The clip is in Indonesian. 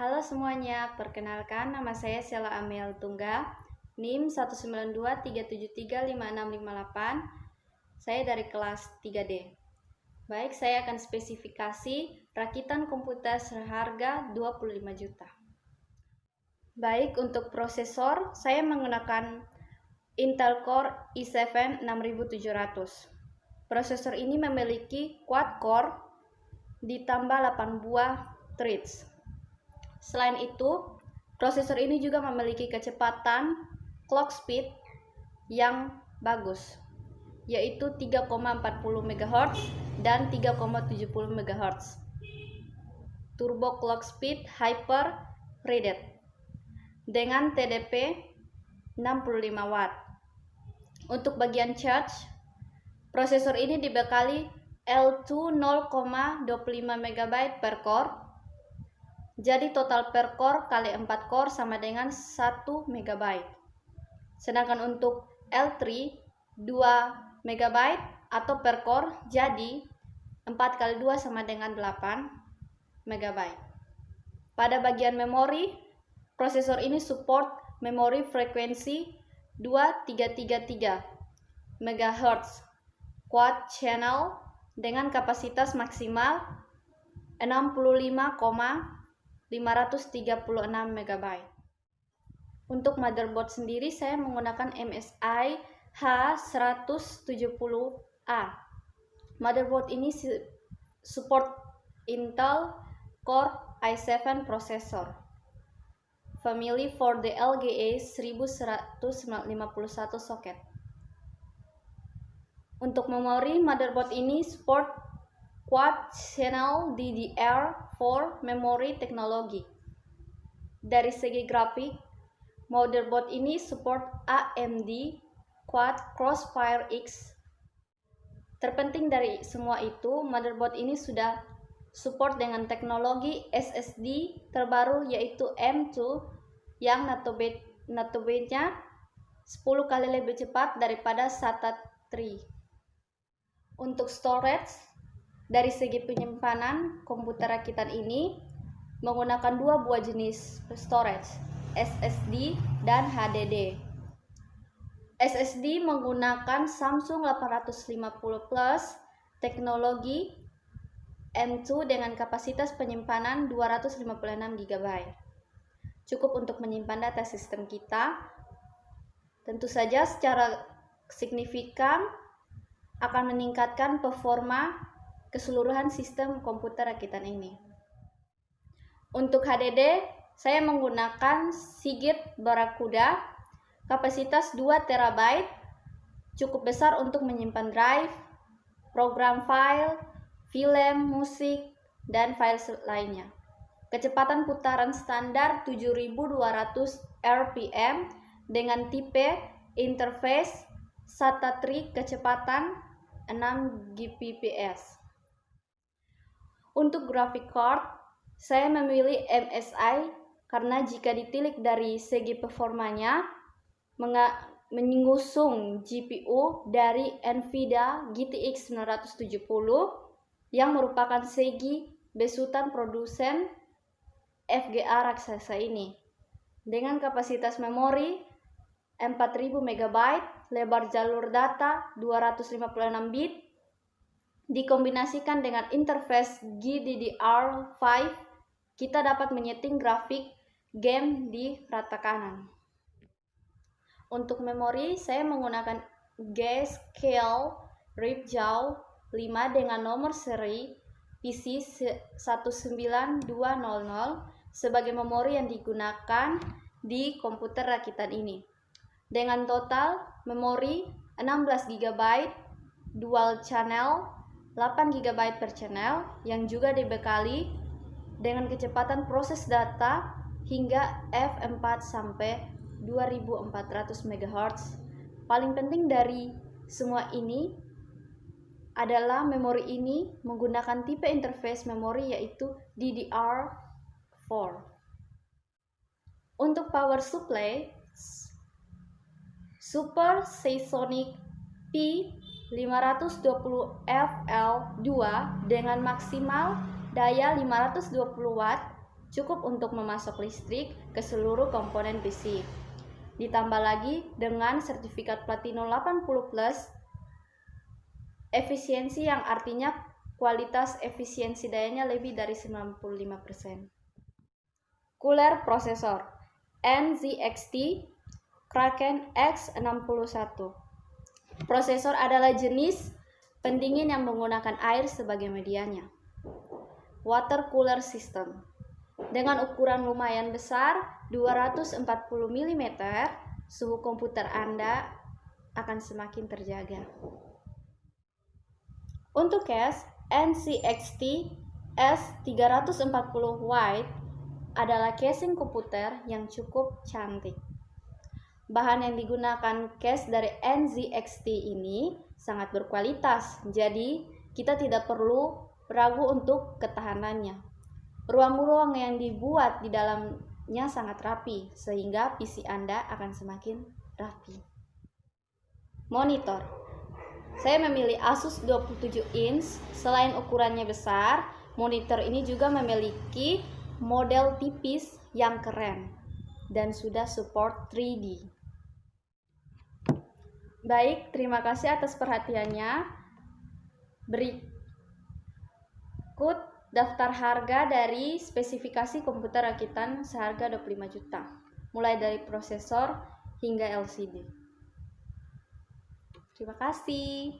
Halo semuanya, perkenalkan nama saya Sheila Amel Tungga, NIM 19237355658. Saya dari kelas 3D. Baik, saya akan spesifikasi rakitan komputer seharga 25 juta. Baik, untuk prosesor saya menggunakan Intel Core i7 6700. Prosesor ini memiliki quad core ditambah 8 buah threads. Selain itu, prosesor ini juga memiliki kecepatan clock speed yang bagus, yaitu 3,40 MHz dan 3,70 MHz. Turbo clock speed hyper threaded dengan TDP 65 Watt. Untuk bagian charge, prosesor ini dibekali L2 0,25 MB per core. Jadi total per core kali 4 core sama dengan 1 MB. Sedangkan untuk L3 2 MB atau per core, jadi 4 kali 2 sama dengan 8 MB. Pada bagian memori, prosesor ini support memori frekuensi 2333 MHz quad channel dengan kapasitas maksimal 65,536 MB. Untuk motherboard sendiri saya menggunakan MSI H170A. Motherboard ini support Intel Core i7 processor. Family for the LGA 1151 socket. Untuk memori, motherboard ini support quad channel DDR4 memory technology. Dari segi grafik, motherboard ini support AMD Quad Crossfire X. Terpenting dari semua itu, motherboard ini sudah support dengan teknologi SSD terbaru yaitu M2 yang notebase-nya 10 kali lebih cepat daripada SATA 3. Untuk storage, dari segi penyimpanan komputer rakitan ini menggunakan dua buah jenis storage, SSD dan HDD. SSD menggunakan Samsung 850 Plus teknologi M2 dengan kapasitas penyimpanan 256 GB. Cukup untuk menyimpan data sistem kita. Tentu saja secara signifikan akan meningkatkan performa keseluruhan sistem komputer rakitan ini. Untuk HDD, saya menggunakan Seagate Barracuda, kapasitas 2 TB, cukup besar untuk menyimpan drive, program file, film, musik, dan file lainnya. Kecepatan putaran standar 7200 RPM dengan tipe interface SATA 3 kecepatan 6 Gbps. Untuk graphic card, saya memilih MSI karena jika ditilik dari segi performanya mengusung GPU dari Nvidia GTX 970 yang merupakan segi besutan produsen FGA raksasa ini. Dengan kapasitas memori 4000 MB, lebar jalur data 256 bit, dikombinasikan dengan interface GDDR5, kita dapat menyeting grafik game di rata kanan. Untuk memori, saya menggunakan G-Skill Ripjaw 5 dengan nomor seri PC19200 sebagai memori yang digunakan di komputer rakitan ini. Dengan total memori 16 GB dual channel, 8 GB per channel yang juga dibekali dengan kecepatan proses data hingga f4 sampai 2400 MHz. Paling penting dari semua ini adalah memori ini menggunakan tipe interface memori yaitu DDR4. Untuk power supply, Super Seasonic P520FL2 dengan maksimal daya 520 Watt cukup untuk memasok listrik ke seluruh komponen PC. Ditambah lagi dengan sertifikat Platinum 80 Plus, efisiensi yang artinya kualitas efisiensi dayanya lebih dari 95%. Cooler prosesor NZXT Kraken X61. Prosesor adalah jenis pendingin yang menggunakan air sebagai medianya. Water cooler system dengan ukuran lumayan besar, 240 mm, suhu komputer Anda akan semakin terjaga. Untuk case, NZXT S340 White adalah casing komputer yang cukup cantik. Bahan yang digunakan case dari NZXT ini sangat berkualitas, jadi kita tidak perlu ragu untuk ketahanannya. Ruang-ruang yang dibuat di dalamnya sangat rapi, sehingga PC Anda akan semakin rapi. Monitor. Saya memilih Asus 27 inch. Selain ukurannya besar, monitor ini juga memiliki model tipis yang keren dan sudah support 3D. Baik, terima kasih atas perhatiannya. Berikut daftar harga dari spesifikasi komputer rakitan seharga 25 juta, mulai dari prosesor hingga LCD. Terima kasih.